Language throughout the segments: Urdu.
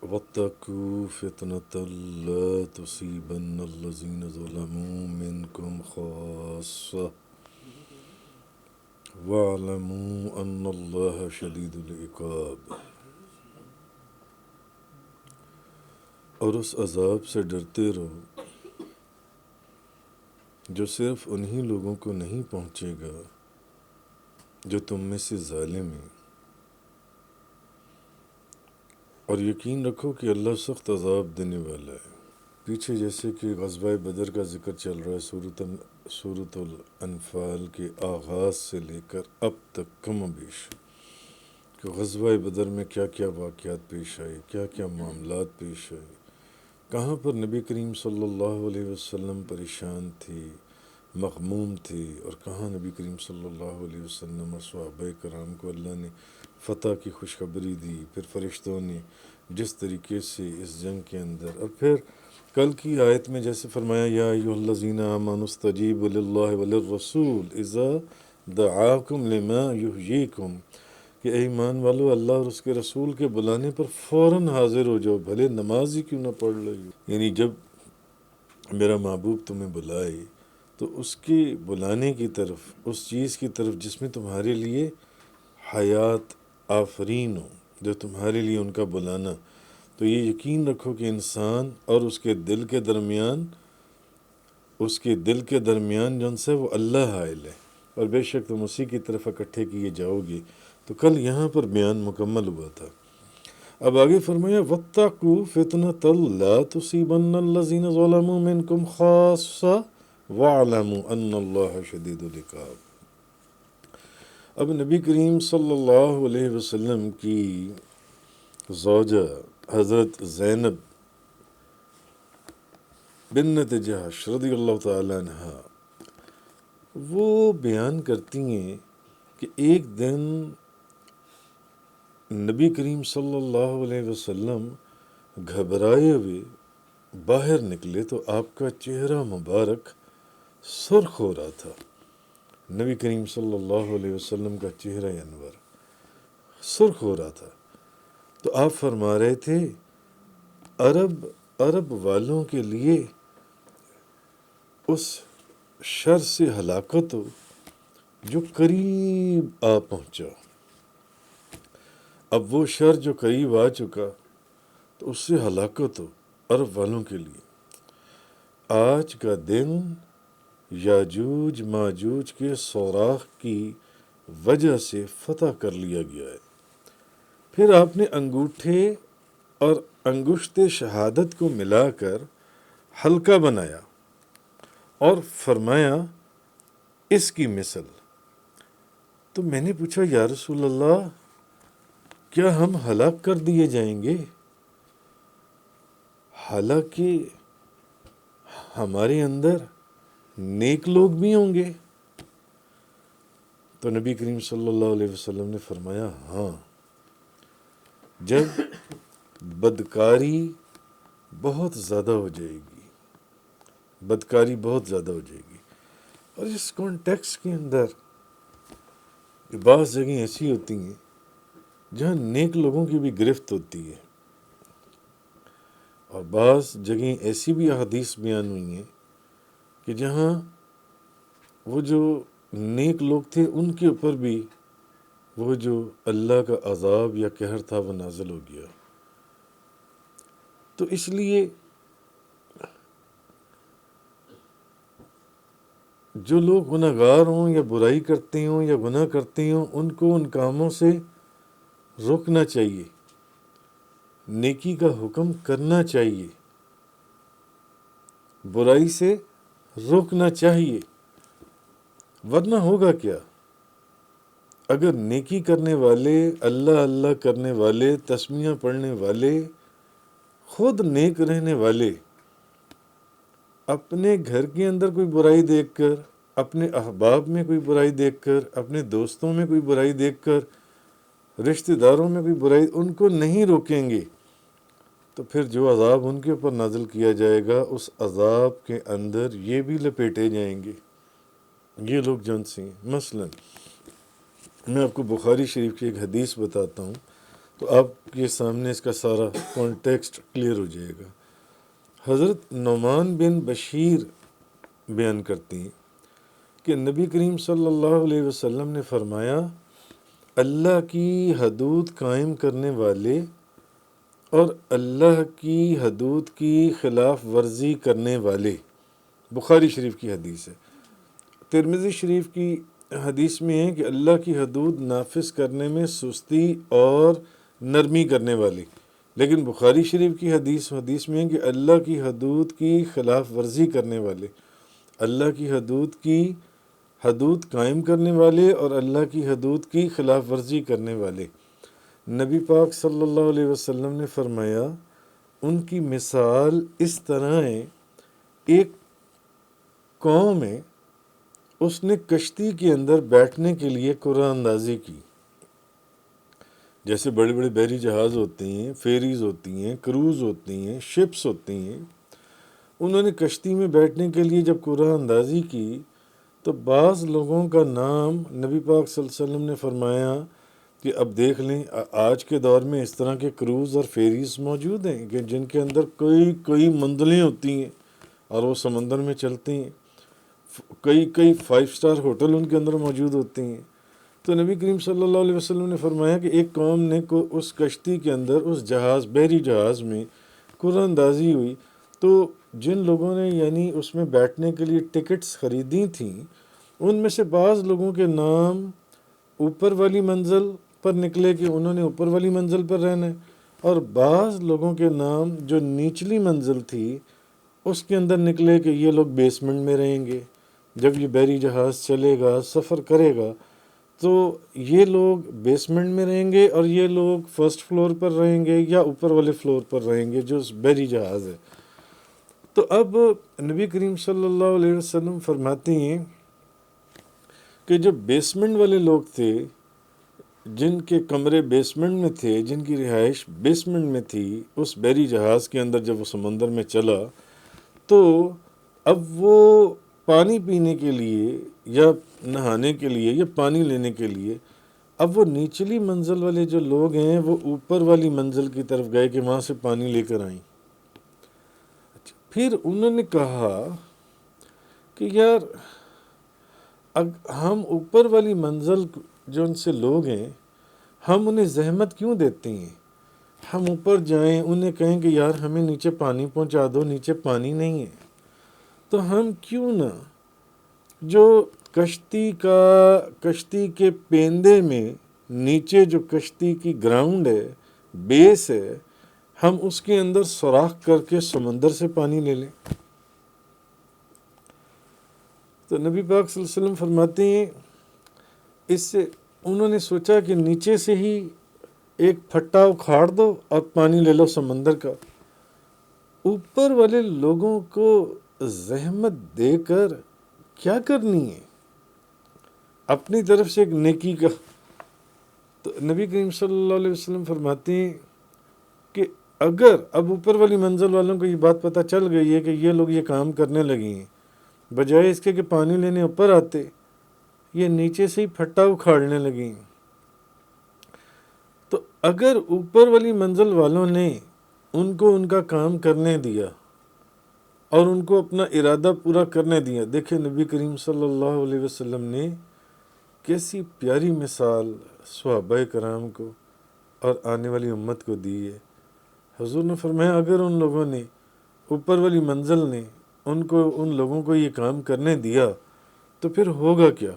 واتقوا فتنة لا تصيبن الذين ظلموا منكم خاصة واعلموا أن الله شديد العقاب۔ اور اس عذاب سے ڈرتے رہو جو صرف انہی لوگوں کو نہیں پہنچے گا جو تم میں سے ظالم ہیں، اور یقین رکھو کہ اللہ سخت عذاب دینے والا ہے۔ پیچھے جیسے کہ غزوہ بدر کا ذکر چل رہا ہے سورۃ الانفال کے آغاز سے لے کر اب تک کم و بیش، کہ غزوہ بدر میں کیا کیا واقعات پیش آئے، کیا کیا معاملات پیش آئے، کہاں پر نبی کریم صلی اللہ علیہ وسلم پریشان تھے، مغموم تھے، اور کہاں نبی کریم صلی اللہ علیہ وسلم اور صحابہ کرام کو اللہ نے فتح کی خوشخبری دی، پھر فرشتوں نے جس طریقے سے اس جنگ کے اندر، اور پھر کل کی آیت میں جیسے فرمایا یا ایھا الذین آمنوا استجیبوا للہ وللرسول اذا دعاکم لما یحییکم، کہ اے ایمان والو اللہ اور اس کے رسول کے بلانے پر فوراً حاضر ہو جاؤ، بھلے نماز ہی کیوں نہ پڑھ رہی ہو۔ یعنی جب میرا محبوب تمہیں بلائے تو اس کے بلانے کی طرف، اس چیز کی طرف جس میں تمہارے لیے حیات آفرین ہو، جو تمہارے لیے ان کا بلانا، تو یہ یقین رکھو کہ انسان اور اس کے دل کے درمیان جو ان سے وہ اللہ حائل ہے، اور بے شک تم اسی کی طرف اکٹھے کیے جاؤ گے۔ تو کل یہاں پر بیان مکمل ہوا تھا۔ اب آگے فرمایا وَاتَّقُوا فِتْنَةً لَا تُصِيبَنَّ الَّذِينَ ظَلَمُوا مِنْكُمْ خَاصَّةً وَاعْلَمُوا أَنَّ اللَّهَ شَدِيدُ الْعِقَابِ۔ اب نبی کریم صلی اللہ علیہ وسلم کی زوجہ حضرت زینب بنت جحش رضی اللہ تعالیٰ عنہ، وہ بیان کرتی ہیں کہ ایک دن نبی کریم صلی اللہ علیہ وسلم گھبرائے ہوئے باہر نکلے تو آپ کا چہرہ مبارک سرخ ہو رہا تھا۔ نبی کریم صلی اللہ علیہ وسلم کا چہرہ انور سرخ ہو رہا تھا، تو آپ فرما رہے تھے عرب والوں کے لیے اس شر سے ہلاکت ہو جو قریب آ پہنچا۔ اب وہ شر جو قریب آ چکا تو اس سے ہلاکت ہو عرب والوں کے لیے۔ آج کا دن یاجوج ماجوج کے سوراخ کی وجہ سے فتح کر لیا گیا ہے۔ پھر آپ نے انگوٹھے اور انگشت شہادت کو ملا کر حلقہ بنایا اور فرمایا اس کی مثل۔ تو میں نے پوچھا یا رسول اللہ کیا ہم ہلاک کر دیے جائیں گے؟ حالانکہ ہمارے اندر نیک لوگ بھی ہوں گے۔ تو نبی کریم صلی اللہ علیہ وسلم نے فرمایا ہاں، جب بدکاری بہت زیادہ ہو جائے گی، بدکاری بہت زیادہ ہو جائے گی، اور اس کانٹیکس کے اندر بعض جگہیں ایسی ہوتی ہیں جہاں نیک لوگوں کی بھی گرفت ہوتی ہے، اور بعض جگہیں ایسی بھی احادیث بیان ہوئی ہیں کہ جہاں وہ جو نیک لوگ تھے ان کے اوپر بھی وہ جو اللہ کا عذاب یا قہر تھا وہ نازل ہو گیا۔ تو اس لیے جو لوگ گناہ گار ہوں یا برائی کرتے ہوں یا گناہ کرتے ہوں ان کو ان کاموں سے روکنا چاہیے، نیکی کا حکم کرنا چاہیے، برائی سے روکنا چاہیے، ورنہ ہوگا کیا؟ اگر نیکی کرنے والے، اللہ اللہ کرنے والے، تسمیہ پڑھنے والے، خود نیک رہنے والے اپنے گھر کے اندر کوئی برائی دیکھ کر، اپنے احباب میں کوئی برائی دیکھ کر، اپنے دوستوں میں کوئی برائی دیکھ کر، رشتہ داروں میں کوئی برائی ان کو نہیں روکیں گے تو پھر جو عذاب ان کے اوپر نازل کیا جائے گا اس عذاب کے اندر یہ بھی لپیٹے جائیں گے، یہ لوگ جن سے ہیں۔ مثلا میں آپ کو بخاری شریف کی ایک حدیث بتاتا ہوں۔ تو آپ کے سامنے اس کا سارا کانٹیکسٹ کلیئر ہو جائے گا۔ حضرت نعمان بن بشیر بیان کرتی ہیں کہ نبی کریم صلی اللہ علیہ وسلم نے فرمایا، اللہ کی حدود قائم کرنے والے اور اللہ کی حدود کی خلاف ورزی کرنے والے، بخاری شریف کی حدیث ہے۔ ترمذی شریف کی حدیث میں ہے کہ اللہ کی حدود نافذ کرنے میں سستی اور نرمی کرنے والے، لیکن بخاری شریف کی حدیث میں ہے کہ اللہ کی حدود کی خلاف ورزی کرنے والے، اللہ کی حدود قائم کرنے والے اور اللہ کی حدود کی خلاف ورزی کرنے والے۔ نبی پاک صلی اللہ علیہ وسلم نے فرمایا، ان کی مثال اس طرح ہے، ایک قوم ہے، اس نے کشتی کے اندر بیٹھنے کے لیے قرآن اندازی کی۔ جیسے بڑے بڑے بحری جہاز ہوتے ہیں، فیریز ہوتی ہیں، کروز ہوتی ہیں، شپس ہوتی ہیں، انہوں نے کشتی میں بیٹھنے کے لیے جب قرآن اندازی کی تو بعض لوگوں کا نام نبی پاک صلی اللہ علیہ وسلم نے فرمایا کہ اب دیکھ لیں آج کے دور میں اس طرح کے کروز اور فیریز موجود ہیں کہ جن کے اندر کئی منزلیں ہوتی ہیں اور وہ سمندر میں چلتی ہیں، کئی 5 اسٹار ہوٹل ان کے اندر موجود ہوتے ہیں۔ تو نبی کریم صلی اللہ علیہ وسلم نے فرمایا کہ ایک قوم نے اس کشتی کے اندر، اس جہاز، بحری جہاز میں قرآن اندازی ہوئی، تو جن لوگوں نے یعنی اس میں بیٹھنے کے لیے ٹکٹس خریدی تھیں، ان میں سے بعض لوگوں کے نام اوپر والی منزل پر نکلے کہ انہوں نے اوپر والی منزل پر رہنا ہے، اور بعض لوگوں کے نام جو نچلی منزل تھی اس کے اندر نکلے کہ یہ لوگ بیسمنٹ میں رہیں گے۔ جب یہ بحری جہاز چلے گا، سفر کرے گا، تو یہ لوگ بیسمنٹ میں رہیں گے اور یہ لوگ فرسٹ فلور پر رہیں گے یا اوپر والے فلور پر رہیں گے جو بحری جہاز ہے۔ تو اب نبی کریم صلی اللہ علیہ وسلم فرماتے ہیں کہ جو بیسمنٹ والے لوگ تھے، جن کے کمرے بیسمنٹ میں تھے، جن کی رہائش بیسمنٹ میں تھی، اس بحری جہاز کے اندر جب وہ سمندر میں چلا تو اب وہ پانی پینے کے لیے یا نہانے کے لیے یا پانی لینے کے لیے، اب وہ نیچلی منزل والے جو لوگ ہیں وہ اوپر والی منزل کی طرف گئے کہ وہاں سے پانی لے کر آئیں۔ پھر انہوں نے کہا کہ یار ہم اوپر والی منزل جو ان سے لوگ ہیں، ہم انہیں زحمت کیوں دیتے ہیں؟ ہم اوپر جائیں، انہیں کہیں کہ یار ہمیں نیچے پانی پہنچا دو، نیچے پانی نہیں ہے، تو ہم کیوں نہ جو کشتی کے پیندے میں نیچے جو کشتی کی گراؤنڈ ہے، بیس ہے، ہم اس کے اندر سوراخ کر کے سمندر سے پانی لے لیں۔ تو نبی پاک صلی اللہ علیہ وسلم فرماتے ہیں، اس سے انہوں نے سوچا کہ نیچے سے ہی ایک پھٹا اکھاڑ دو اور پانی لے لو سمندر کا۔ اوپر والے لوگوں کو زحمت دے کر کیا کرنی ہے؟ اپنی طرف سے ایک نیکی کا۔ تو نبی کریم صلی اللہ علیہ وسلم فرماتے ہیں کہ اگر اب اوپر والی منزل والوں کو یہ بات پتہ چل گئی ہے کہ یہ لوگ یہ کام کرنے لگے ہیں، بجائے اس کے کہ پانی لینے اوپر آتے، یہ نیچے سے ہی پھٹا اکھاڑنے لگے ہیں، تو اگر اوپر والی منزل والوں نے ان کو ان کا کام کرنے دیا اور ان کو اپنا ارادہ پورا کرنے دیا، دیکھیں نبی کریم صلی اللہ علیہ وسلم نے کیسی پیاری مثال صحابہ کرام کو اور آنے والی امت کو دی ہے۔ حضور نے فرمایا اگر ان لوگوں نے، اوپر والی منزل نے ان لوگوں کو یہ کام کرنے دیا تو پھر ہوگا کیا؟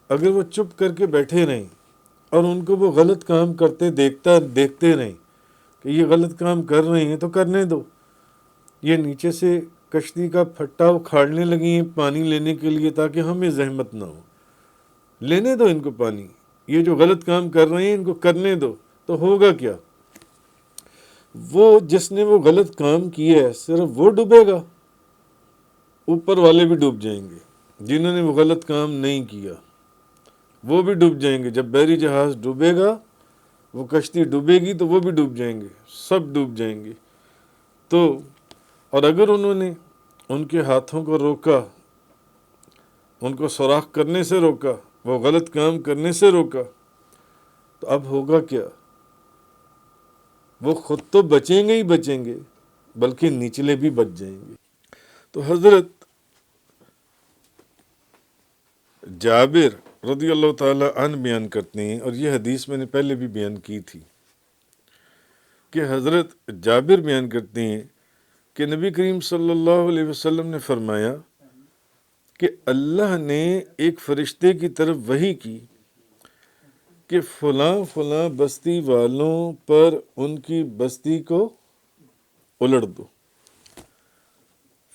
اگر وہ چپ کر کے بیٹھے رہیں اور ان کو وہ غلط کام کرتے دیکھتے رہیں کہ یہ غلط کام کر رہے ہیں تو کرنے دو، یہ نیچے سے کشتی کا پھٹا اکھاڑنے لگی ہیں پانی لینے کے لیے تاکہ ہمیں زحمت نہ ہو، لینے دو ان کو پانی، یہ جو غلط کام کر رہے ہیں ان کو کرنے دو، تو ہوگا کیا؟ وہ جس نے وہ غلط کام کیا ہے صرف وہ ڈوبے گا، اوپر والے بھی ڈوب جائیں گے، جنہوں نے وہ غلط کام نہیں کیا وہ بھی ڈوب جائیں گے۔ جب بحری جہاز ڈوبے گا، وہ کشتی ڈوبے گی تو وہ بھی ڈوب جائیں گے، سب ڈوب جائیں گے۔ تو اور اگر انہوں نے ان کے ہاتھوں کو روکا، ان کو سوراخ کرنے سے روکا، وہ غلط کام کرنے سے روکا، تو اب ہوگا کیا؟ وہ خود تو بچیں گے ہی بچیں گے، بلکہ نچلے بھی بچ جائیں گے۔ تو حضرت جابر رضی اللہ تعالی عنہ بیان کرتے ہیں، اور یہ حدیث میں نے پہلے بھی بیان کی تھی، کہ حضرت جابر بیان کرتے ہیں کہ نبی کریم صلی اللہ علیہ وسلم نے فرمایا کہ اللہ نے ایک فرشتے کی طرف وحی کی کہ فلاں فلاں بستی والوں پر ان کی بستی کو الٹ دو،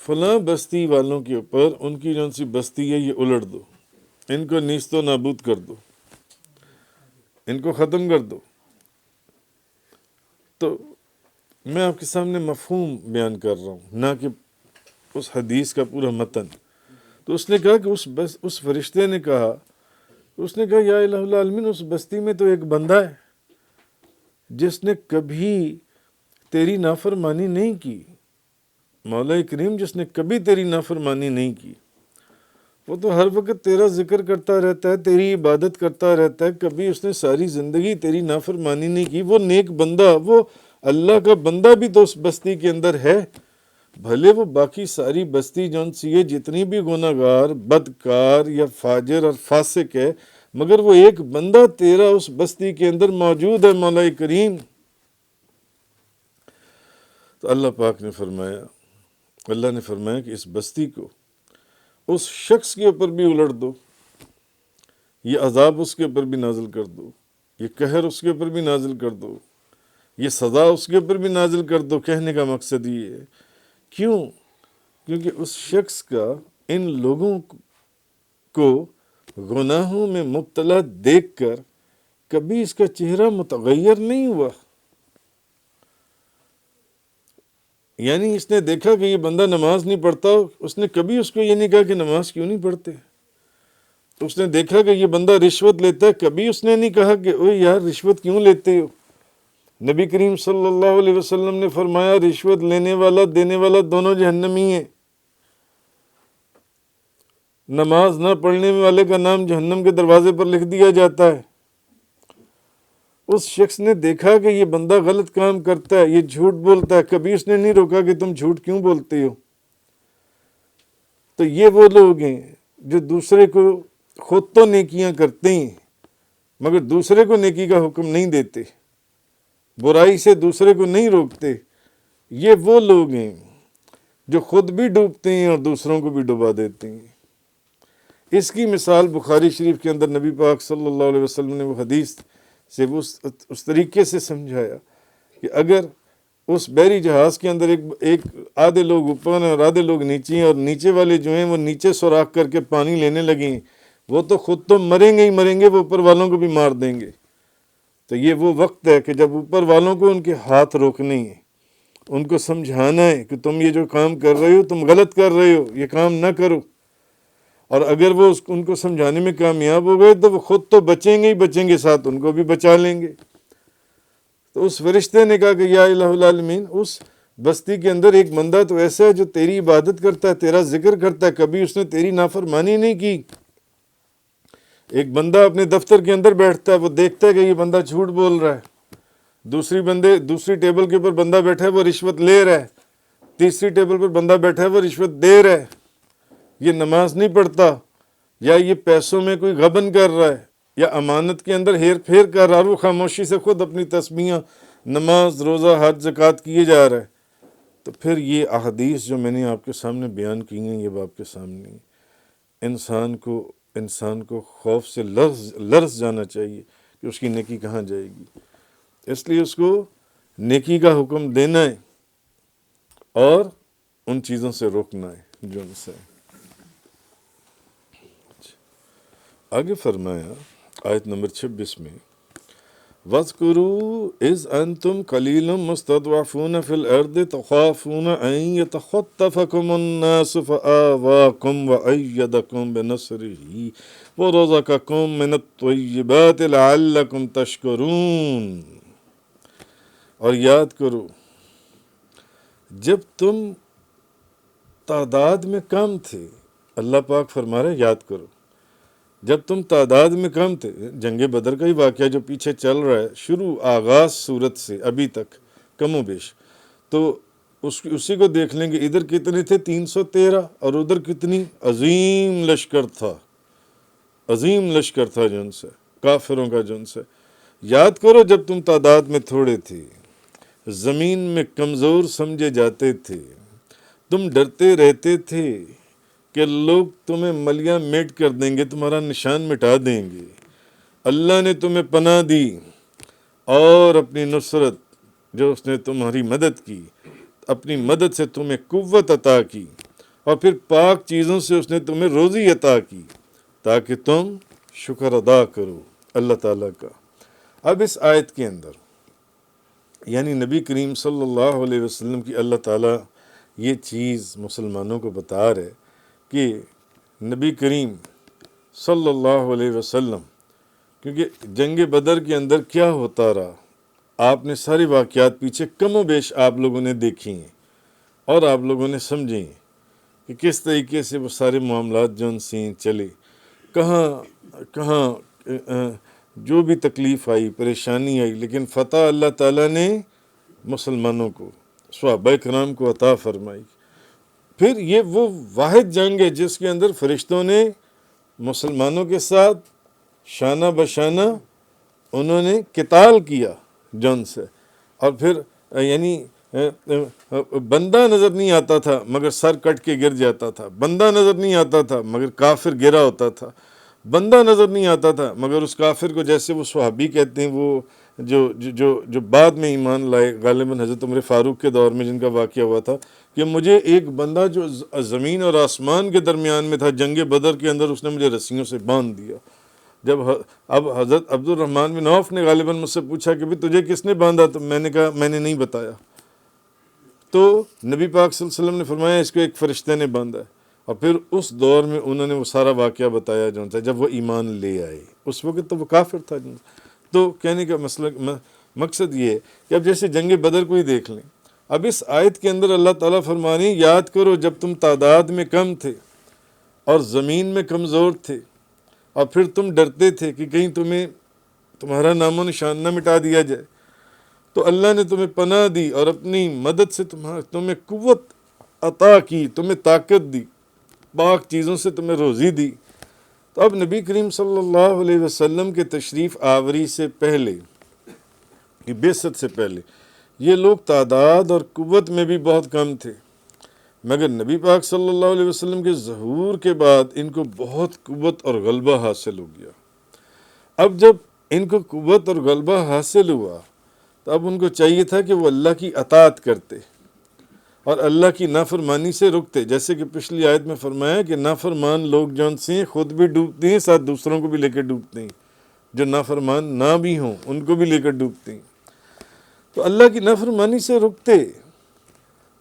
فلاں بستی والوں کے اوپر ان کی جون سی بستی ہے یہ الٹ دو، ان کو نیست و نابود کر دو، ان کو ختم کر دو۔ تو میں آپ کے سامنے مفہوم بیان کر رہا ہوں، نہ کہ اس حدیث کا پورا متن۔ تو اس نے کہا کہ اس فرشتے نے کہا، اس نے کہا یا الہ العالمین، اس بستی میں تو ایک بندہ ہے جس نے کبھی تیری نافرمانی نہیں کی، مولا کریم جس نے کبھی تیری نافرمانی نہیں کی، وہ تو ہر وقت تیرا ذکر کرتا رہتا ہے، تیری عبادت کرتا رہتا ہے، کبھی اس نے ساری زندگی تیری نافرمانی نہیں کی، وہ نیک بندہ، وہ اللہ کا بندہ بھی تو اس بستی کے اندر ہے، بھلے وہ باقی ساری بستی جون سی ہے جتنی بھی گناہگار بدکار یا فاجر اور فاسق ہے، مگر وہ ایک بندہ تیرا اس بستی کے اندر موجود ہے مولا کریم۔ تو اللہ پاک نے فرمایا، اللہ نے فرمایا کہ اس بستی کو اس شخص کے اوپر بھی الٹ دو، یہ عذاب اس کے اوپر بھی نازل کر دو، یہ قہر اس کے اوپر بھی نازل کر دو، یہ سزا اس کے اوپر بھی نازل کر دو۔ کہنے کا مقصد یہ ہے، کیوں؟ کیونکہ اس شخص کا ان لوگوں کو گناہوں میں مبتلا دیکھ کر کبھی اس کا چہرہ متغیر نہیں ہوا، یعنی اس نے دیکھا کہ یہ بندہ نماز نہیں پڑھتا، اس نے کبھی اس کو یہ نہیں کہا کہ نماز کیوں نہیں پڑھتے۔ اس نے دیکھا کہ یہ بندہ رشوت لیتا ہے، کبھی اس نے نہیں کہا کہ اوے یار رشوت کیوں لیتے ہو۔ نبی کریم صلی اللہ علیہ وسلم نے فرمایا رشوت لینے والا دینے والا دونوں جہنمی ہیں، نماز نہ پڑھنے والے کا نام جہنم کے دروازے پر لکھ دیا جاتا ہے۔ اس شخص نے دیکھا کہ یہ بندہ غلط کام کرتا ہے، یہ جھوٹ بولتا ہے، کبھی اس نے نہیں روکا کہ تم جھوٹ کیوں بولتے ہو۔ تو یہ وہ لوگ ہیں جو دوسرے کو خود تو نیکیاں کرتے ہیں مگر دوسرے کو نیکی کا حکم نہیں دیتے، برائی سے دوسرے کو نہیں روکتے۔ یہ وہ لوگ ہیں جو خود بھی ڈوبتے ہیں اور دوسروں کو بھی ڈبا دیتے ہیں۔ اس کی مثال بخاری شریف کے اندر نبی پاک صلی اللہ علیہ وسلم نے وہ حدیث سے اس طریقے سے سمجھایا کہ اگر اس بحری جہاز کے اندر ایک آدھے لوگ اوپر ہیں اور آدھے لوگ نیچے ہیں، اور نیچے والے جو ہیں وہ نیچے سوراخ کر کے پانی لینے لگے ہیں، وہ تو خود تو مریں گے ہی مریں گے، وہ اوپر والوں کو بھی مار دیں گے۔ تو یہ وہ وقت ہے کہ جب اوپر والوں کو ان کے ہاتھ روکنے ہیں، ان کو سمجھانا ہے کہ تم یہ جو کام کر رہے ہو تم غلط کر رہے ہو، یہ کام نہ کرو۔ اور اگر وہ ان کو سمجھانے میں کامیاب ہو گئے تو وہ خود تو بچیں گے ہی بچیں گے، ساتھ ان کو بھی بچا لیں گے۔ تو اس فرشتے نے کہا کہ یا الہ العالمین، اس بستی کے اندر ایک بندہ تو ایسا ہے جو تیری عبادت کرتا ہے، تیرا ذکر کرتا ہے، کبھی اس نے تیری نافرمانی نہیں کی۔ ایک بندہ اپنے دفتر کے اندر بیٹھتا ہے، وہ دیکھتا ہے کہ یہ بندہ جھوٹ بول رہا ہے، دوسری ٹیبل کے اوپر بندہ بیٹھا ہے وہ رشوت لے رہا ہے، تیسری ٹیبل پر بندہ بیٹھا ہے وہ رشوت دے رہا ہے، یہ نماز نہیں پڑھتا، یا یہ پیسوں میں کوئی غبن کر رہا ہے، یا امانت کے اندر ہیر پھیر کر رہا ہے، وہ خاموشی سے خود اپنی تسبیحاں نماز روزہ حج زکوٰۃ کیے جا رہا ہے۔ تو پھر یہ احادیث جو میں نے آپ کے سامنے بیان کی ہیں، یہ آپ کے سامنے انسان کو خوف سے لرز جانا چاہیے کہ اس کی نیکی کہاں جائے گی۔ اس لیے اس کو نیکی کا حکم دینا ہے اور ان چیزوں سے روکنا ہے جو ان سے آگے فرمایا آیت نمبر 26 میں، وَاذْكُرُوا إِذْ أَنْتُمْ قَلِيلٌ مُسْتَضْعَفُونَ فِي الْأَرْضِ تَخَافُونَ أَنْ يَتَخَطَّفَكُمُ النَّاسُ فَآوَاكُمْ وَأَيَّدَكُمْ بِنَصْرِهِ وَرَزَقَكُمْ مِنَ الطَّيِّبَاتِ لَعَلَّكُمْ تَشْكُرُونَ۔ اور یاد کرو جب تم تعداد میں کم تھے، اللہ پاک فرما رہے یاد کرو جب تم تعداد میں کم تھے، جنگ بدر کا ہی واقعہ جو پیچھے چل رہا ہے شروع آغاز صورت سے ابھی تک کم و بیش، تو اسی کو دیکھ لیں گے. ادھر کتنے تھے؟ 313. اور ادھر کتنی عظیم لشکر تھا، عظیم لشکر تھا جن سے کافروں کا. جن سے یاد کرو جب تم تعداد میں تھوڑے تھے، زمین میں کمزور سمجھے جاتے تھے، تم ڈرتے رہتے تھے کہ لوگ تمہیں ملیاں میٹ کر دیں گے، تمہارا نشان مٹا دیں گے. اللہ نے تمہیں پناہ دی اور اپنی نصرت جو اس نے تمہاری مدد کی، اپنی مدد سے تمہیں قوت عطا کی، اور پھر پاک چیزوں سے اس نے تمہیں روزی عطا کی تاکہ تم شکر ادا کرو اللہ تعالیٰ کا. اب اس آیت کے اندر یعنی نبی کریم صلی اللہ علیہ وسلم کی اللہ تعالیٰ یہ چیز مسلمانوں کو بتا رہے کہ نبی کریم صلی اللہ علیہ وسلم، کیونکہ جنگ بدر کے اندر کیا ہوتا رہا آپ نے ساری واقعات پیچھے کم و بیش آپ لوگوں نے دیکھی ہیں اور آپ لوگوں نے سمجھی ہیں کہ کس طریقے سے وہ سارے معاملات جو ان سے چلے، کہاں جو بھی تکلیف آئی، پریشانی آئی، لیکن فتح اللہ تعالیٰ نے مسلمانوں کو، صحابہ کرام کو عطا فرمائی. پھر یہ وہ واحد جنگ ہے جس کے اندر فرشتوں نے مسلمانوں کے ساتھ شانہ بشانہ انہوں نے قتال کیا جن سے. اور پھر یعنی بندہ نظر نہیں آتا تھا مگر سر کٹ کے گر جاتا تھا، بندہ نظر نہیں آتا تھا مگر کافر گرا ہوتا تھا، بندہ نظر نہیں آتا تھا مگر اس کافر کو، جیسے وہ صحابی کہتے ہیں، وہ جو بعد میں ایمان لائے، غالباً حضرت عمر فاروق کے دور میں جن کا واقعہ ہوا تھا کہ مجھے ایک بندہ جو زمین اور آسمان کے درمیان میں تھا جنگ بدر کے اندر، اس نے مجھے رسیوں سے باندھ دیا. جب اب حضرت عبد الرحمن بن عوف نے غالباً مجھ سے پوچھا کہ بھی تجھے کس نے باندھا، تو میں نے کہا میں نے نہیں بتایا. تو نبی پاک صلی اللہ علیہ وسلم نے فرمایا اس کو ایک فرشتے نے باندھا ہے. اور پھر اس دور میں انہوں نے وہ سارا واقعہ بتایا جو تھا جب وہ ایمان لے آئے. اس وقت تو وہ کافر تھا. تو کہنے کا مقصد یہ ہے کہ اب جیسے جنگ بدر کو ہی دیکھ لیں. اب اس آیت کے اندر اللہ تعالیٰ فرمانی یاد کرو جب تم تعداد میں کم تھے اور زمین میں کمزور تھے، اور پھر تم ڈرتے تھے کہ کہیں تمہارا نام و نشان نہ مٹا دیا جائے، تو اللہ نے تمہیں پناہ دی اور اپنی مدد سے تمہیں قوت عطا کی، تمہیں طاقت دی، پاک چیزوں سے تمہیں روزی دی. تو اب نبی کریم صلی اللہ علیہ وسلم کے تشریف آوری سے پہلے، بعثت سے پہلے، یہ لوگ تعداد اور قوت میں بھی بہت کم تھے، مگر نبی پاک صلی اللہ علیہ وسلم کے ظہور کے بعد ان کو بہت قوت اور غلبہ حاصل ہو گیا. اب جب ان کو قوت اور غلبہ حاصل ہوا تو اب ان کو چاہیے تھا کہ وہ اللہ کی اطاعت کرتے اور اللہ کی نافرمانی سے رکتے. جیسے کہ پچھلی آیت میں فرمایا کہ نافرمان لوگ جون سے خود بھی ڈوبتے ہیں، ساتھ دوسروں کو بھی لے کر ڈوبتے ہیں، جو نافرمان نہ بھی ہوں ان کو بھی لے کر ڈوبتے ہیں. تو اللہ کی نافرمانی سے رکتے.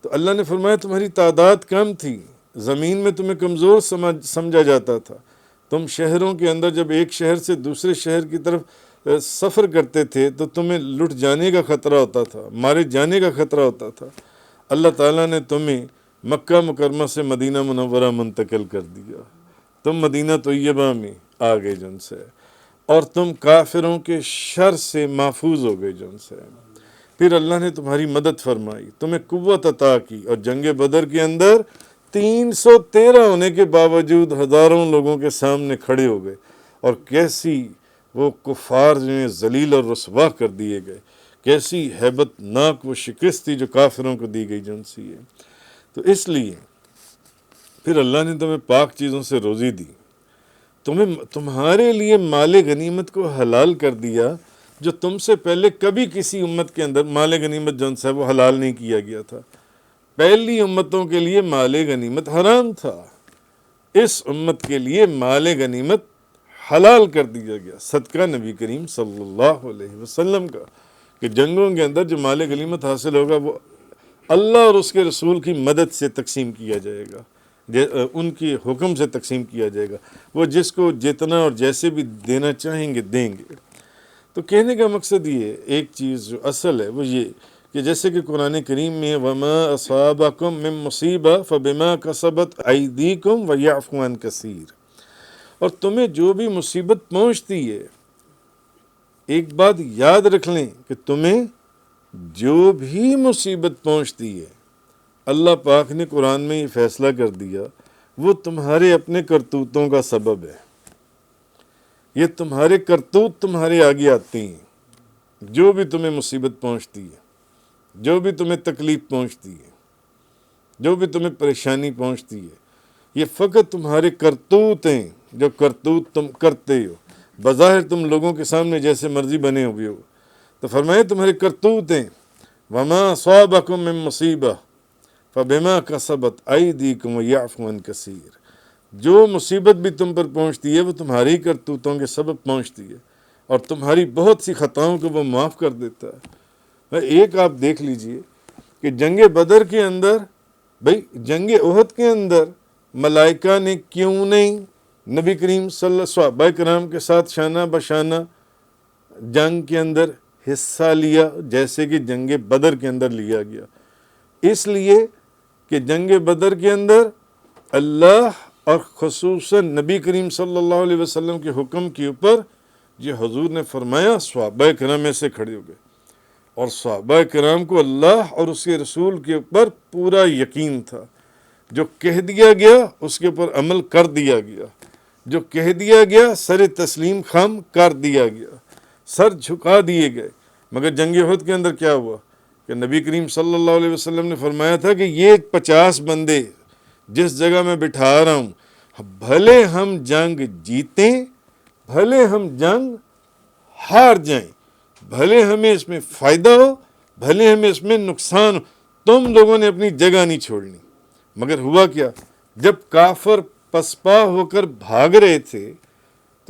تو اللہ نے فرمایا تمہاری تعداد کم تھی، زمین میں تمہیں کمزور سمجھا جاتا تھا، تم شہروں کے اندر جب ایک شہر سے دوسرے شہر کی طرف سفر کرتے تھے تو تمہیں لٹ جانے کا خطرہ ہوتا تھا، مارے جانے کا خطرہ ہوتا تھا. اللہ تعالیٰ نے تمہیں مکہ مکرمہ سے مدینہ منورہ منتقل کر دیا، تم مدینہ طیبہ میں آ گئے جن سے، اور تم کافروں کے شر سے محفوظ ہو گئے جن سے. پھر اللہ نے تمہاری مدد فرمائی، تمہیں قوت عطا کی، اور جنگ بدر کے اندر 313 ہونے کے باوجود ہزاروں لوگوں کے سامنے کھڑے ہو گئے، اور کیسی وہ کفار جو ذلیل اور رسوا کر دیے گئے، کیسی ہیبت ناک وہ شکست تھی جو کافروں کو دی گئی جن سی ہے. تو اس لیے پھر اللہ نے تمہیں پاک چیزوں سے روزی دی، تمہارے لیے مال غنیمت کو حلال کر دیا جو تم سے پہلے کبھی کسی امت کے اندر مال غنیمت جون سا وہ حلال نہیں کیا گیا تھا. پہلی امتوں کے لیے مال غنیمت حرام تھا، اس امت کے لیے مال غنیمت حلال کر دیا گیا صدقہ نبی کریم صلی اللہ علیہ وسلم کا، کہ جنگوں کے اندر جو مال غنیمت حاصل ہوگا وہ اللہ اور اس کے رسول کی مدد سے تقسیم کیا جائے گا، ان کی حکم سے تقسیم کیا جائے گا. وہ جس کو جتنا اور جیسے بھی دینا چاہیں گے دیں گے. تو کہنے کا مقصد یہ ہے، ایک چیز جو اصل ہے وہ یہ کہ جیسے کہ قرآن کریم میں وَمَا أَصَابَكُم مِّن مُّصِيبَةٍ فَبِمَا كَسَبَتْ أَيْدِيكُمْ وَيَعْفُو عَن كَثِيرٍ، اور تمہیں جو بھی مصیبت پہنچتی ہے، ایک بات یاد رکھ لیں کہ تمہیں جو بھی مصیبت پہنچتی ہے، اللہ پاک نے قرآن میں یہ فیصلہ کر دیا، وہ تمہارے اپنے کرتوتوں کا سبب ہے۔ یہ تمہارے کرتوت تمہارے آگے آتے ہیں۔ جو بھی تمہیں مصیبت پہنچتی ہے، جو بھی تمہیں تکلیف پہنچتی ہے، جو بھی تمہیں پریشانی پہنچتی ہے، یہ فقط تمہارے کرتوت ہیں، جو کرتوت تم کرتے ہو۔ بظاہر تم لوگوں کے سامنے جیسے مرضی بنے ہوئے ہو، تو فرمایا تمہارے کرتوت ہیں۔ وما صابکم من مصیبہ فبما کسبت ایدیکم ویعفو عن کثیر۔ جو مصیبت بھی تم پر پہنچتی ہے وہ تمہاری کرتوتوں کے سبب پہنچتی ہے، اور تمہاری بہت سی خطاؤں کو وہ معاف کر دیتا ہے۔ ایک آپ دیکھ لیجئے کہ جنگ بدر کے اندر، بھئی جنگ احد کے اندر ملائکہ نے کیوں نہیں نبی کریم صلی اللہ علیہ وسلم صحابہ کرام کے ساتھ شانہ بشانہ جنگ کے اندر حصہ لیا جیسے کہ جنگ بدر کے اندر لیا گیا؟ اس لیے کہ جنگ بدر کے اندر اللہ اور خصوصاً نبی کریم صلی اللہ علیہ وسلم کے حکم کے اوپر یہ حضور نے فرمایا، صحابہ کرام میں سے کھڑے ہو گئے، اور صحابہ کرام کو اللہ اور اس کے رسول کے اوپر پورا یقین تھا۔ جو کہہ دیا گیا اس کے اوپر عمل کر دیا گیا، جو کہہ دیا گیا سر تسلیم خم کر دیا گیا، سر جھکا دیے گئے۔ مگر جنگ احد کے اندر کیا ہوا کہ نبی کریم صلی اللہ علیہ وسلم نے فرمایا تھا کہ یہ 50 بندے جس جگہ میں بٹھا رہا ہوں، بھلے ہم جنگ جیتیں، بھلے ہم جنگ ہار جائیں، بھلے ہمیں اس میں فائدہ ہو، بھلے ہمیں اس میں نقصان ہو، تم لوگوں نے اپنی جگہ نہیں چھوڑنی۔ مگر ہوا کیا؟ جب کافر پسپا ہو کر بھاگ رہے تھے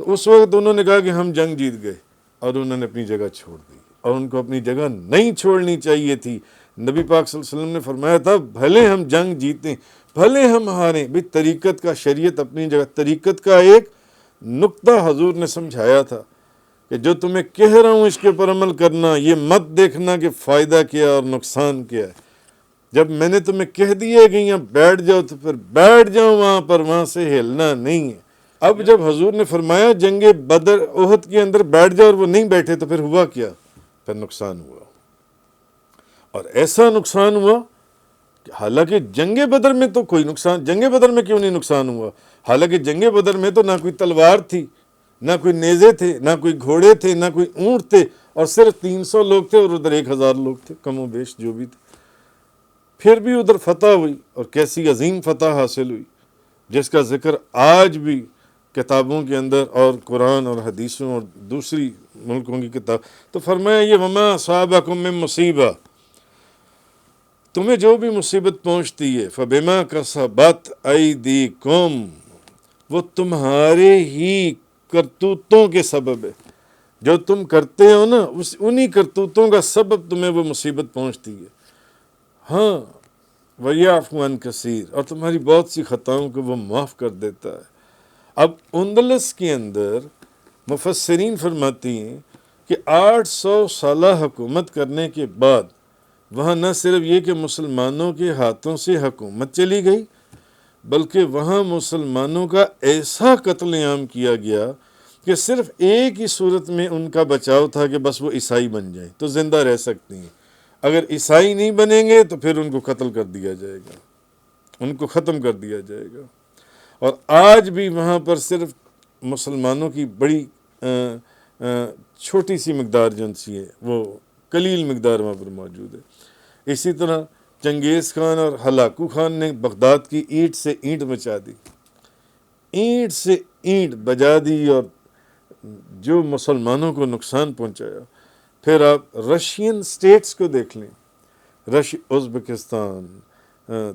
تو اس وقت انہوں نے کہا کہ ہم جنگ جیت گئے، اور انہوں نے اپنی جگہ چھوڑ دی، اور ان کو اپنی جگہ نہیں چھوڑنی چاہیے تھی۔ نبی پاک صلی اللہ علیہ وسلم نے فرمایا تھا بھلے ہم جنگ جیتیں، بھلے ہم ہاریں، بھی طریقت کا، شریعت اپنی جگہ۔ طریقت کا ایک نقطہ حضور نے سمجھایا تھا کہ جو تمہیں کہہ رہا ہوں اس کے اوپر عمل کرنا، یہ مت دیکھنا کہ فائدہ کیا اور نقصان کیا ہے۔ جب میں نے تمہیں کہہ دیا کہ یہاں بیٹھ جاؤ تو پھر بیٹھ جاؤ وہاں پر، وہاں سے ہلنا نہیں ہے۔ اب جب حضور نے فرمایا جنگ بدر احد کے اندر بیٹھ جاؤ اور وہ نہیں بیٹھے تو پھر ہوا کیا؟ پھر نقصان ہوا، اور ایسا نقصان ہوا کہ حالانکہ جنگ بدر میں تو کوئی نقصان، جنگ بدر میں کیوں نہیں نقصان ہوا؟ حالانکہ جنگ بدر میں تو نہ کوئی تلوار تھی، نہ کوئی نیزے تھے، نہ کوئی گھوڑے تھے، نہ کوئی اونٹ تھے، اور صرف 300 لوگ تھے، اور ادھر 1000 لوگ تھے، کم و بیش جو بھی تھے۔ پھر بھی ادھر فتح ہوئی، اور کیسی عظیم فتح حاصل ہوئی جس کا ذکر آج بھی کتابوں کے اندر اور قرآن اور حدیثوں اور دوسری ملکوں کی کتاب۔ تو فرمایا یہ وما اصابکم من مصیبہ، تمہیں جو بھی مصیبت پہنچتی ہے فبما کسبت ایدیکم، وہ تمہارے ہی کرتوتوں کے سبب ہے۔ جو تم کرتے ہو نا، انہی کرتوتوں کا سبب تمہیں وہ مصیبت پہنچتی ہے۔ ہاں، وَيَعْفُو عَنْ كَثِيرٍ، اور تمہاری بہت سی خطاؤں کو وہ معاف کر دیتا ہے۔ اب اندلس کے اندر مفسرین فرماتی ہیں کہ 800 سالہ حکومت کرنے کے بعد وہاں نہ صرف یہ کہ مسلمانوں کے ہاتھوں سے حکومت چلی گئی، بلکہ وہاں مسلمانوں کا ایسا قتل عام کیا گیا کہ صرف ایک ہی صورت میں ان کا بچاؤ تھا کہ بس وہ عیسائی بن جائیں تو زندہ رہ سکتی ہیں۔ اگر عیسائی نہیں بنیں گے تو پھر ان کو قتل کر دیا جائے گا، ان کو ختم کر دیا جائے گا۔ اور آج بھی وہاں پر صرف مسلمانوں کی بڑی چھوٹی سی مقدار جو سی ہے، وہ قلیل مقدار وہاں پر موجود ہے۔ اسی طرح چنگیز خان اور ہلاکو خان نے بغداد کی اینٹ سے اینٹ بچا دی، اینٹ سے اینٹ بجا دی، اور جو مسلمانوں کو نقصان پہنچایا۔ پھر آپ رشین سٹیٹس کو دیکھ لیں، ازبکستان،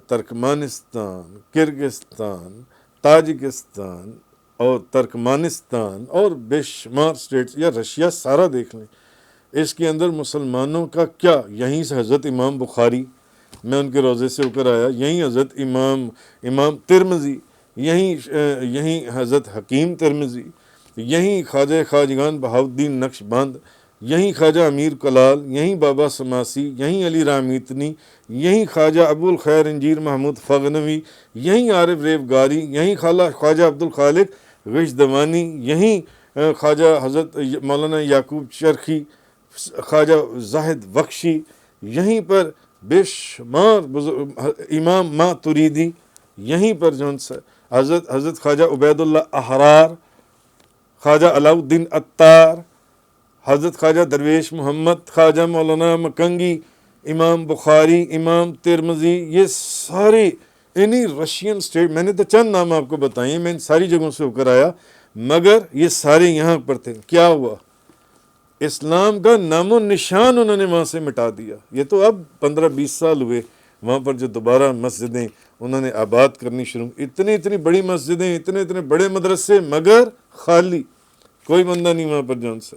ترکمانستان، کرگستان، تاجکستان اور ترکمانستان اور بے شمار سٹیٹس، یا رشیا سارا دیکھ لیں۔ اس کے اندر مسلمانوں کا کیا، یہیں سے حضرت امام بخاری، میں ان کے روضے سے ہو کر آیا، یہیں حضرت امام ترمذی، یہیں حضرت حکیم ترمذی، یہیں خواجہ خواجگان بہاؤالدین نقش بند، یہیں خواجہ امیر کلال، یہیں بابا سماسی، یہیں علی رامیتنی، یہیں خواجہ ابو الخیر انجیر محمود فغنوی، یہیں عارف ریو گاری، یہیں خواجہ عبد الخالق غش دوانی، یہیں خواجہ حضرت مولانا یعقوب چرخی، خواجہ زاہد بخشی، یہیں پر بے شمار امام ماتریدی، یہیں پر جو حضرت خواجہ عبید اللہ احرار، خواجہ علاء الدین عطار، حضرت خواجہ درویش محمد، خواجہ مولانا مکنگی، امام بخاری، امام ترمذی، یہ سارے انہی رشین اسٹیٹ، میں نے تو چند نام آپ کو بتائے، میں ان ساری جگہوں سے ہو کر آیا، مگر یہ سارے یہاں پر تھے۔ کیا ہوا؟ اسلام کا نام و نشان انہوں نے وہاں سے مٹا دیا۔ یہ تو اب 15-20 سال ہوئے وہاں پر جو دوبارہ مسجدیں انہوں نے آباد کرنی شروع، اتنی بڑی مسجدیں، اتنے بڑے مدرسے، مگر خالی، کوئی بندہ نہیں وہاں پر جون سے۔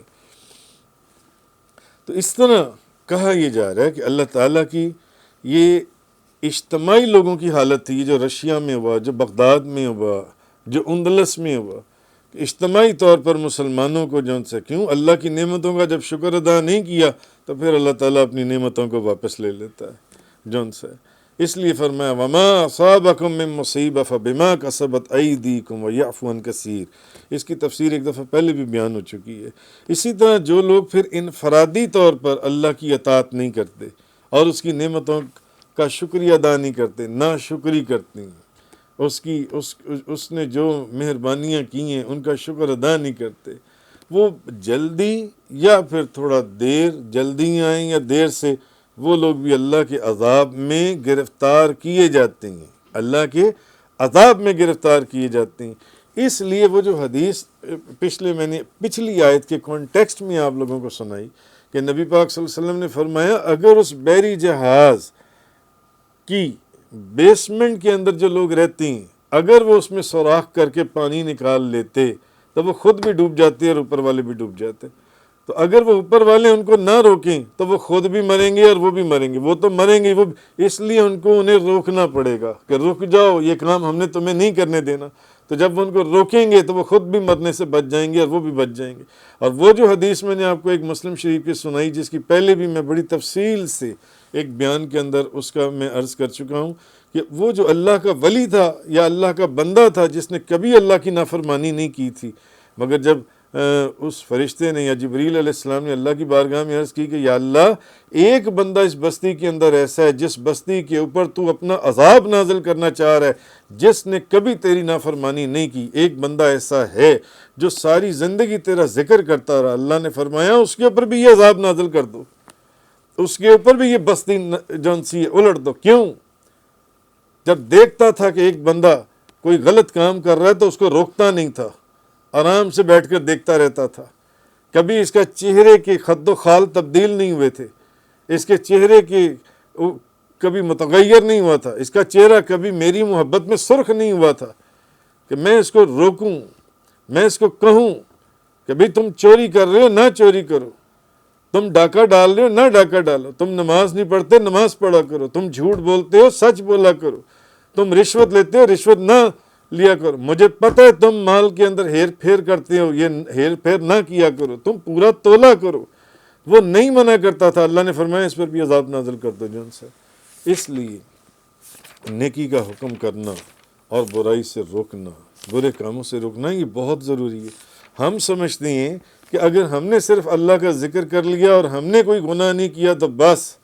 تو اس طرح کہا یہ جا رہا ہے کہ اللہ تعالیٰ کی یہ اجتماعی لوگوں کی حالت تھی، یہ جو رشیا میں ہوا، جو بغداد میں ہوا، جو اندلس میں ہوا، کہ اجتماعی طور پر مسلمانوں کو جون سے، کیوں اللہ کی نعمتوں کا جب شکر ادا نہیں کیا تو پھر اللہ تعالیٰ اپنی نعمتوں کو واپس لے لیتا ہے جون سے۔ اس لیے فرمایا وما اصابکم من مصیبہ فبما کسبت ایدیکم ویعفو عن کثیر۔ اس کی تفسیر ایک دفعہ پہلے بھی بیان ہو چکی ہے۔ اسی طرح جو لوگ پھر انفرادی طور پر اللہ کی اطاعت نہیں کرتے اور اس کی نعمتوں کا شکریہ ادا نہیں کرتے، ناشکری کرتے ہیں، اس نے جو مہربانیاں کی ہیں ان کا شکر ادا نہیں کرتے، وہ جلدی یا پھر تھوڑا دیر، جلدی آئیں یا دیر سے، وہ لوگ بھی اللہ کے عذاب میں گرفتار کیے جاتے ہیں، اللہ کے عذاب میں گرفتار کیے جاتے ہیں۔ اس لیے وہ جو حدیث میں نے پچھلی آیت کے کانٹیکسٹ میں آپ لوگوں کو سنائی کہ نبی پاک صلی اللہ علیہ وسلم نے فرمایا اگر اس بحری جہاز کی بیسمنٹ کے اندر جو لوگ رہتے ہیں اگر وہ اس میں سوراخ کر کے پانی نکال لیتے تو وہ خود بھی ڈوب جاتے اور اوپر والے بھی ڈوب جاتے۔ تو اگر وہ اوپر والے ان کو نہ روکیں تو وہ خود بھی مریں گے اور وہ بھی مریں گے، وہ تو مریں گے، وہ اس لیے انہیں روکنا پڑے گا کہ رک جاؤ، یہ کام ہم نے تمہیں نہیں کرنے دینا۔ تو جب وہ ان کو روکیں گے تو وہ خود بھی مرنے سے بچ جائیں گے اور وہ بھی بچ جائیں گے۔ اور وہ جو حدیث میں نے آپ کو ایک مسلم شریف کی سنائی، جس کی پہلے بھی میں بڑی تفصیل سے ایک بیان کے اندر اس کا میں عرض کر چکا ہوں کہ وہ جو اللہ کا ولی تھا یا اللہ کا بندہ تھا جس نے کبھی اللہ کی نافرمانی نہیں کی تھی، مگر جب اس فرشتے نے یا جبریل علیہ السلام نے اللہ کی بارگاہ میں عرض کی کہ یا اللہ ایک بندہ اس بستی کے اندر ایسا ہے جس بستی کے اوپر تو اپنا عذاب نازل کرنا چاہ رہا ہے، جس نے کبھی تیری نافرمانی نہیں کی، ایک بندہ ایسا ہے جو ساری زندگی تیرا ذکر کرتا رہا، اللہ نے فرمایا اس کے اوپر بھی یہ عذاب نازل کر دو، اس کے اوپر بھی یہ بستی جون سی الٹ دو۔ کیوں؟ جب دیکھتا تھا کہ ایک بندہ کوئی غلط کام کر رہا ہے تو اس کو روکتا نہیں تھا، آرام سے بیٹھ کر دیکھتا رہتا تھا، کبھی اس کا چہرے کے خد و خال تبدیل نہیں ہوئے تھے، اس کے چہرے کے کبھی متغیر نہیں ہوا تھا، اس کا چہرہ کبھی میری محبت میں سرخ نہیں ہوا تھا کہ میں اس کو روکوں، میں اس کو کہوں کہ بھئی تم چوری کر رہے ہو نہ چوری کرو، تم ڈاکہ ڈال رہے ہو نہ ڈاکہ ڈالو، تم نماز نہیں پڑھتے نماز پڑھا کرو، تم جھوٹ بولتے ہو سچ بولا کرو، تم رشوت لیتے ہو رشوت نہ لیا کرو، مجھے پتہ ہے تم مال کے اندر ہیر پھیر کرتے ہو، یہ ہیر پھیر نہ کیا کرو، تم پورا تولا کرو۔ وہ نہیں منع کرتا تھا، اللہ نے فرمایا اس پر بھی عذاب نازل کر دو جن سے۔ اس لیے نیکی کا حکم کرنا اور برائی سے روکنا، برے کاموں سے روکنا یہ بہت ضروری ہے۔ ہم سمجھتے ہیں کہ اگر ہم نے صرف اللہ کا ذکر کر لیا اور ہم نے کوئی گناہ نہیں کیا تو بس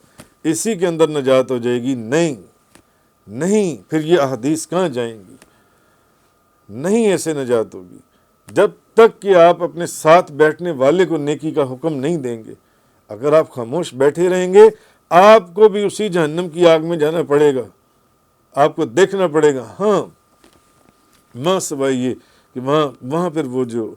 اسی کے اندر نجات ہو جائے گی۔ نہیں، پھر یہ احادیث کہاں جائیں گی؟ نہیں ایسے نجات ہوگی جب تک کہ آپ اپنے ساتھ بیٹھنے والے کو نیکی کا حکم نہیں دیں گے۔ اگر آپ خاموش بیٹھے رہیں گے آپ کو بھی اسی جہنم کی آگ میں جانا پڑے گا، آپ کو دیکھنا پڑے گا۔ ہاں، ماں سوائے یہ کہ وہاں پھر وہ جو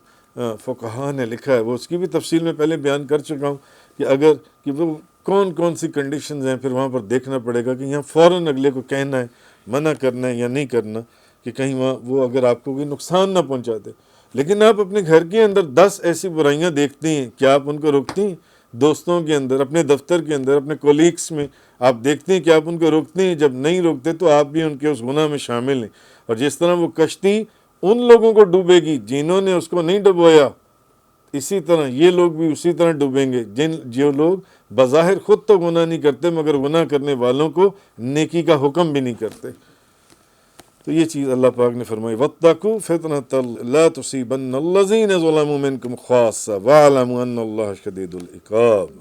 فقہا نے لکھا ہے وہ اس کی بھی تفصیل میں پہلے بیان کر چکا ہوں کہ اگر کہ وہ کون سی کنڈیشنز ہیں، پھر وہاں پر دیکھنا پڑے گا کہ یہاں فوراً اگلے کو کہنا ہے، منع کرنا ہے یا نہیں کرنا، کہ کہیں وہاں وہ اگر آپ کو کوئی نقصان نہ پہنچا دے۔ لیکن آپ اپنے گھر کے اندر 10 ایسی برائیاں دیکھتے ہیں، کیا آپ ان کو روکتے ہیں؟ دوستوں کے اندر، اپنے دفتر کے اندر، اپنے کولیگس میں آپ دیکھتے ہیں کہ آپ ان کو روکتے ہیں؟ جب نہیں روکتے تو آپ بھی ان کے اس گناہ میں شامل ہیں۔ اور جس طرح وہ کشتی ان لوگوں کو ڈوبے گی جنہوں نے اس کو نہیں ڈبویا، اسی طرح یہ لوگ بھی اسی طرح ڈوبیں گے جو لوگ بظاہر خود تو گناہ نہیں کرتے مگر گناہ کرنے والوں کو نیکی کا حکم بھی نہیں کرتے۔ تو یہ چیز اللہ پاک نے فرمائی وَاتَّقُوا فِتْنَةً لَا تُصِيبَنَّ الَّذِينَ ظَلَمُوا مِنْكُمْ خَاصَّةً وَاعْلَمُوا أَنَّ اللَّهَ شَدِيدُ الْعِقَابِ۔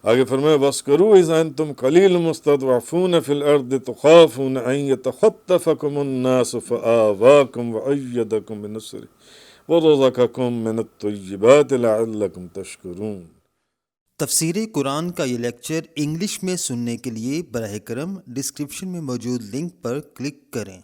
آگے فرمایا وَاسْكُرُوا إِذْ أَنْتُمْ قَلِيلٌ مُسْتَضْعَفُونَ فِي الْأَرْضِ تُخَافُونَ أَنْ يَتَخَطَّفَكُمُ النَّاسُ فَآوَاكُمْ وَأَيَّدَكُمْ بِنَصْرِهِ وَرَزَقَكُمْ مِنَ الطَّيِّبَاتِ لَعَلَّكُمْ تَشْكُرُونَ۔ تفسیر قرآن کا یہ لیکچر انگلش میں سننے کے لیے براہ کرم ڈسکرپشن میں موجود لنک پر کلک کریں۔